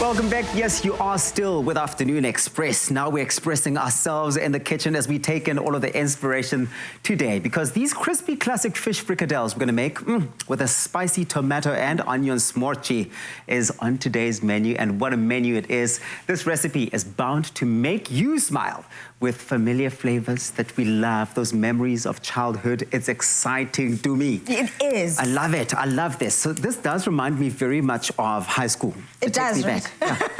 Welcome back. Yes, you are still with Afternoon Express. Now we're expressing ourselves in the kitchen as we take in all of the inspiration today, because these crispy classic fish frikadels we're going to make with a spicy tomato and onion smoortjie is on today's menu. And what a menu it is. This recipe is bound to make you smile with familiar flavors that we love, those memories of childhood. It's exciting to me. It is. I love it. I love this. So this does remind me very much of high school. It does, right?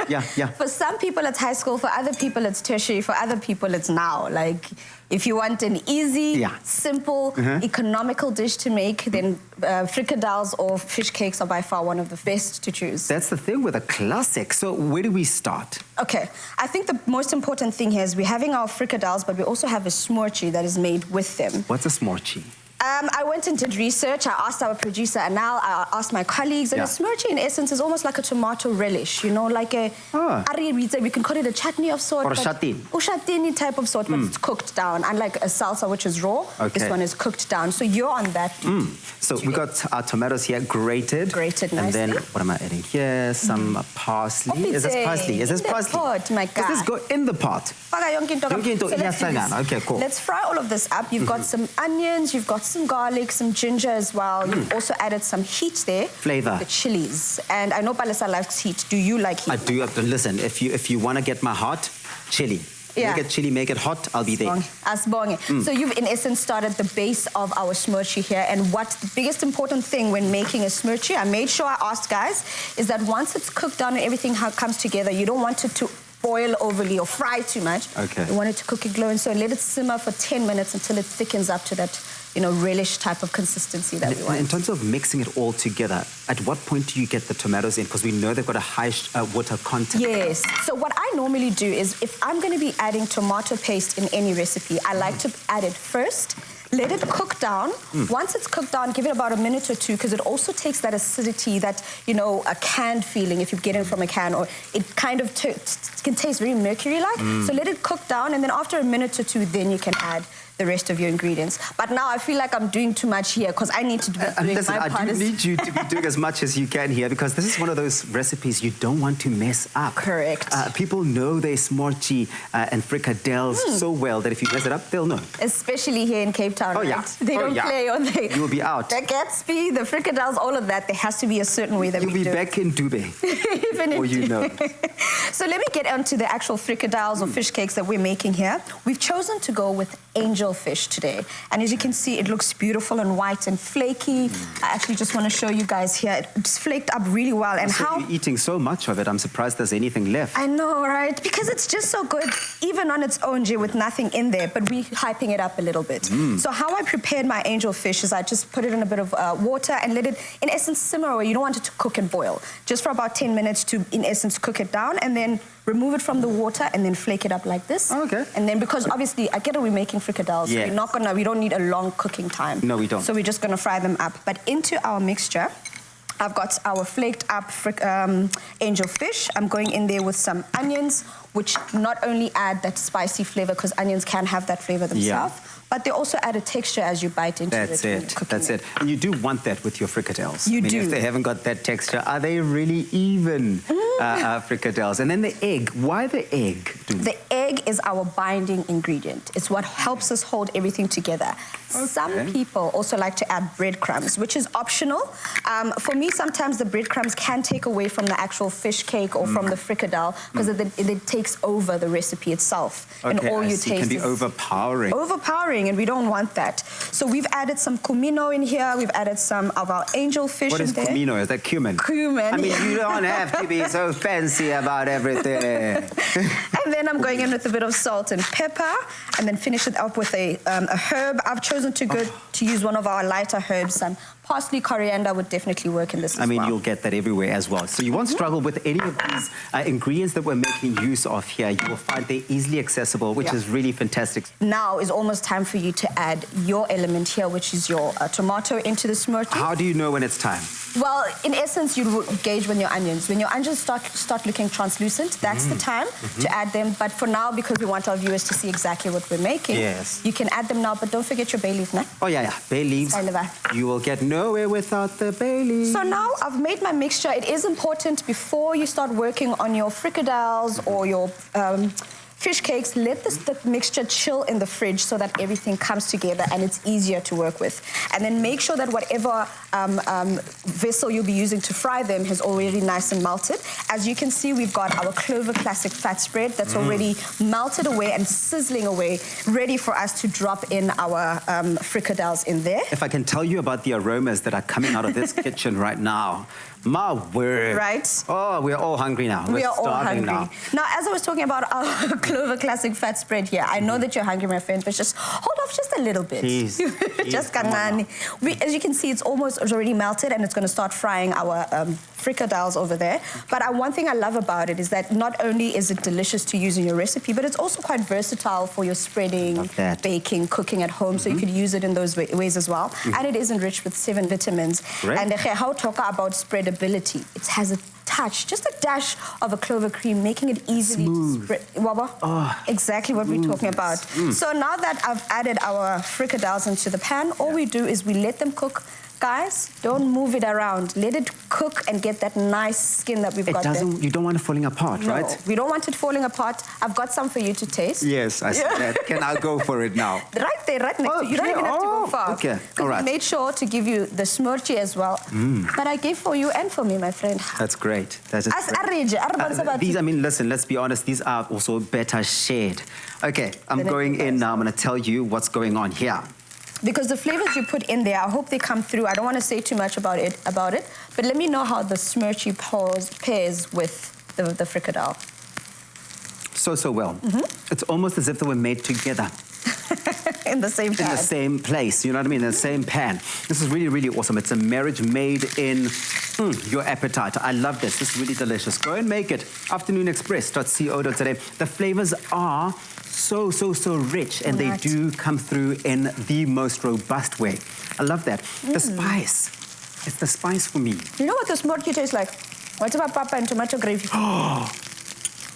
Yeah. For some people, it's high school. For other people, it's tertiary. For other people, it's now. Like, if you want an easy, simple, economical dish to make, then frikkadels or fish cakes are by far one of the best to choose. That's the thing with a classic. So where do we start? Okay, I think the most important thing here is we're having our frikkadels, but we also have a smoortjie that is made with them. What's a smoortjie? I went and did research. I asked our producer, Anal, I asked my colleagues, and a smoortjie, in essence, is almost like a tomato relish, you know, like a... We can call it a chutney of sort. Or a shatini. Or shatini type of sort, but it's cooked down. Unlike a salsa, which is raw, this one is cooked down. So you're on that. So we got our tomatoes here grated. Grated nicely. And then, what am I adding here? Some parsley. Is this parsley? Is this parsley? Pot, my God. Does this go in the pot? So Okay, cool. Let's fry all of this up. You've got some onions, you've got some garlic, some ginger as well. You've also added some heat there. Flavor. The chilies. And I know Palesa likes heat. Do you like heat? I do. Listen, if you want to get my heart, chili. Make it chili, make it hot, I'll be there. So you've, in essence, started the base of our smoortjie here. And what the biggest important thing when making a smoortjie, I made sure I asked guys, is that once it's cooked down and everything comes together, you don't want it to boil overly or fry too much. Okay. You want it to cook it glowing, so let it simmer for 10 minutes until it thickens up to that, you know, relish type of consistency that we want. In terms of mixing it all together, at what point do you get the tomatoes in? Because we know they've got a high water content. Yes. So what I normally do is, if I'm going to be adding tomato paste in any recipe, I like to add it first. Let it cook down. Once it's cooked down, give it about a minute or two, because it also takes that acidity, that, you know, a canned feeling if you get it from a can, or it kind of can taste very mercury-like. So let it cook down, and then after a minute or two, then you can add the rest of your ingredients. But now I feel like I'm doing too much here, because I need to do listen, my part. I do need you to be doing as much as you can here, because this is one of those recipes you don't want to mess up. Correct. People know their smoortjie and frikadels so well that if you mess it up, they'll know. Especially here in Cape Town, They don't play, or they... You'll be out. The Gatsby, the frikadels, all of that, there has to be a certain way that we do it. You'll be back in Dubai. Or you know. So let me get onto the actual frikadels or fish cakes that we're making here. We've chosen to go with angel fish today, and as you can see, it looks beautiful and white and flaky. I actually just want to show you guys here. It's flaked up really well. And so you're eating so much of it, I'm surprised there's anything left. I know, right? Because it's just so good, even on its own, Jay, with nothing in there, but we're hyping it up a little bit. So how I prepared my angel fish is I just put it in a bit of water and let it, in essence, simmer away. You don't want it to cook and boil. Just for about 10 minutes to, in essence, cook it down, and then remove it from the water and then flake it up like this. Okay. And then, because obviously, I get it, we're making frikadels, so we don't need a long cooking time. No, we don't. So we're just gonna fry them up. But into our mixture, I've got our flaked up angel fish. I'm going in there with some onions, which not only add that spicy flavor, because onions can have that flavor themselves, but they also add a texture as you bite into it. That's it. And you do want that with your frikadels. You do. If they haven't got that texture, are they really even frikadels? And then the egg. Why the egg? The egg is our binding ingredient. It's what helps us hold everything together. Okay. Some people also like to add breadcrumbs, which is optional. For me, sometimes the breadcrumbs can take away from the actual fish cake or from the frikkadel, because it takes over the recipe itself. Okay, and all you taste can be overpowering. Overpowering, and we don't want that. So we've added some comino in here. We've added some of our angel fish in there. What is comino? Is that cumin? Cumin. I mean, you don't have to be so fancy about everything. And then I'm going in with a bit of salt and pepper, and then finish it up with a herb. I've chosen to use one of our lighter herbs. Some parsley, coriander would definitely work in this as well. I mean, you'll get that everywhere as well. So you won't struggle with any of these ingredients that we're making use of here. You will find they're easily accessible, which is really fantastic. Now is almost time for you to add your element here, which is your tomato into the smoortjie. How do you know when it's time? Well, in essence, you gauge when your onions start looking translucent, that's the time to add them. But for now, because we want our viewers to see exactly what we're making, you can add them now, but don't forget your bay leaf, no? Oh, yeah. Bay leaves. You will get no nowhere without the bay leaf. So now I've made my mixture. It is important before you start working on your frikadels or your fish cakes, let the mixture chill in the fridge so that everything comes together and it's easier to work with. And then make sure that whatever vessel you'll be using to fry them is already nice and melted. As you can see, we've got our Clover Classic Fat Spread that's already melted away and sizzling away, ready for us to drop in our frikadels in there. If I can tell you about the aromas that are coming out of this kitchen right now, my word. Right. Oh, we're all hungry now. We are all hungry. Now, as I was talking about our Clover Classic Fat Spread here, I know that you're hungry, my friend, but just hold off just a little bit. Please. Just kancane. As you can see, it's already melted and it's going to start frying our frikadels over there. But one thing I love about it is that not only is it delicious to use in your recipe, but it's also quite versatile for your spreading, baking, cooking at home. So you could use it in those ways as well. And it is enriched with 7 vitamins. Great. And how talk about spreadability. It has a touch, just a dash of a clover cream, making it easily to spread. Exactly what we're talking about. So now that I've added our frikadels into the pan, all we do is we let them cook. Guys, don't move it around. Let it cook and get that nice skin that we've got there. You don't want it falling apart, No, right? we don't want it falling apart. I've got some for you to taste. Yes, I see that. Can I go for it now? Right there, right next to you. You don't even have to go far. Okay, all right. We made sure to give you the smoortjie as well. But I gave for you and for me, my friend. That's great. That's just great. These, I mean, listen, let's be honest, these are also better shared. Okay, I'm going in now. I'm going to tell you what's going on here. Because the flavors you put in there, I hope they come through. I don't want to say too much about it, but let me know how the smoortjie pairs with the frikadel. So well. It's almost as if they were made together. In the same pan. In the same place, you know what I mean? In the same pan. This is really, really awesome. It's a marriage made in your appetite. I love this. This is really delicious. Go and make it. AfternoonExpress.co.za. The flavors are so rich, and they do come through in the most robust way. I love that. The spice. It's the spice for me. You know what the smoortjie tastes like? What's about papa and tomato gravy?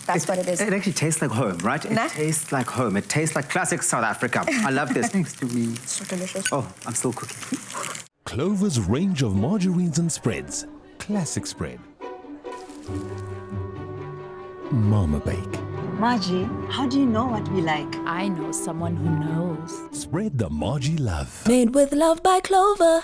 That's what it is. It actually tastes like home, right? It tastes like home. It tastes like classic South Africa. I love this. Thanks to me. It's so delicious. Oh, I'm still cooking. Clover's range of margarines and spreads. Classic Spread. Mama Bake. Margie, how do you know what we like? I know someone who knows. Spread the Margie love. Made with love by Clover.